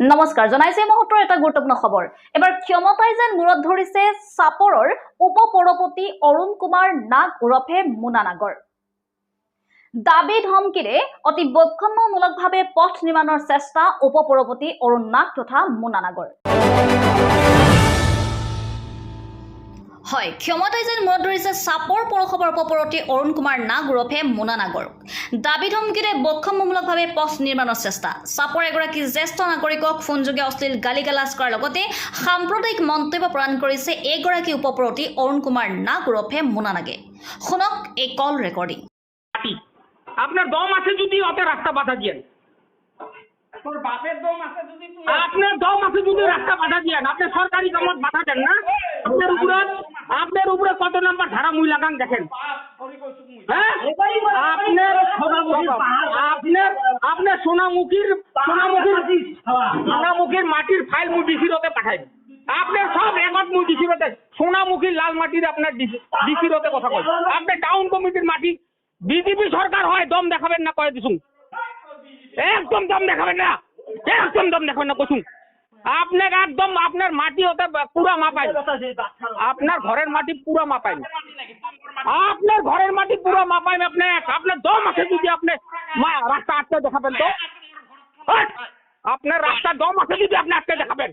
নমস্কাৰ জনাইছে মুহূৰ্তৰ এটা গুৰুত্বপূৰ্ণ খবৰ। এবাৰ ক্ষমতাই যেন মূৰত ধৰিছে চাপৰৰ উপ পৌৰপতি অৰুণ কুমাৰ নাগ ওৰফে মুনা নাগৰ। দাবী ধমকিৰে অতি বৈষম্যমূলকভাৱে পথ নিৰ্মাণৰ চেষ্টা উপ পৌৰপতি অৰুণ নাগ তথা মুনা নাগৰ। হয়, ক্ষমতাই যেন মূৰত ধৰিছে চাপৰ পৌৰসভাৰ উপপৌৰপতি অৰুণ কুমাৰ নাগ ওৰফে মুনা নাগৰ। দাবী ধমকিৰে বৈষম্যমূলকভাৱে পথ নিৰ্মাণৰ চেষ্টা। চাপৰ এগৰাকী জ্যেষ্ঠ নাগৰিকক ফোনযোগে অশ্লীল গালি গালাজ কৰাৰ লগতে সাম্প্ৰদায়িক মন্তব্য প্ৰদান কৰিছে এইগৰাকী উপপৌৰপতি অৰুণ কুমাৰ নাগ ওৰফে মুনা নাগে। শুনক এই কল ৰেকৰ্ডিং। আপনার দম আছে যদি ওতে রাস্তা বাধা দিয়েন। তোর বাপের দম আছে যদি তুই আপনার দম আছে যদি রাস্তা বাধা দিয়েন। আপনি সরকারি কামত বাধা দেন না। আপনার উপরে কত নাম্বার ধারা মুই লাগান দেখেন। হ্যাঁ? আপনার সোনামুখীর মাটির ফাইল মুই ডিসিরতে পাঠাই। আপনার সব রেকর্ড মুই ডিসিরতে সোনামুখীর লাল মাটির আপনার ডিসিরতে কথা কই। আপনার টাউন কমিটির মাটি বিজেপি সরকার হয় দম দেখাবেন না কয়ে দিছুন। একদম দম দেখাবেন না, একদম দম দেখাবেন না কইছুন। আপনার একদম আপনার মাটি হতে পুরা মাপাই, আপনার ঘরের মাটি পুরা মাপাই, আপনার ঘরের মাটি পুরা মাপাই। আপনার দম আছে যদি আপনি রাস্তা আটকে দেখাবেন তো, আপনার রাস্তা দম আছে যদি আপনি আটকে দেখাবেন।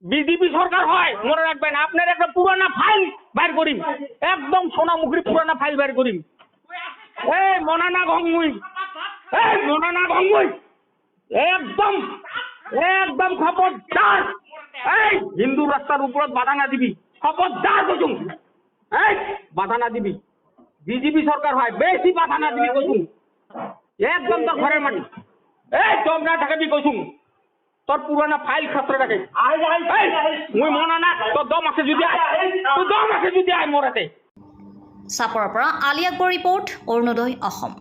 বিজেপি সরকার হয় মনে রাখবেন, আপনার একটা পুরানা ফাইল বাইর করিম, একদম সোনামুখীর পুরানা ফাইল বাইর করিম। এই মনানা গঙ্গুই, এই মনানা গঙ্গুই, একদম একদম খবরদার। এই হিন্দু রাস্তার উপর বাধা না দিবি, খবরদার কইছুম। এই বাধা না দিবি, বিজেপি সরকার হয় বেশি বাধা না দিবি কইছুম। একদম তোর ঘরের মাটি, এই দম না ঢাকাবি কইছুম। তোর পুরানা ফাইল খাতরে রাখে। মুই মনা না, তোর দম আছে যদি আয়, তোর দম আছে যদি আয় মোরাতে। চাপৰৰ পৰা আলি আকবৰ ৰিপৰ্ট, অৰুণোদয় অসম।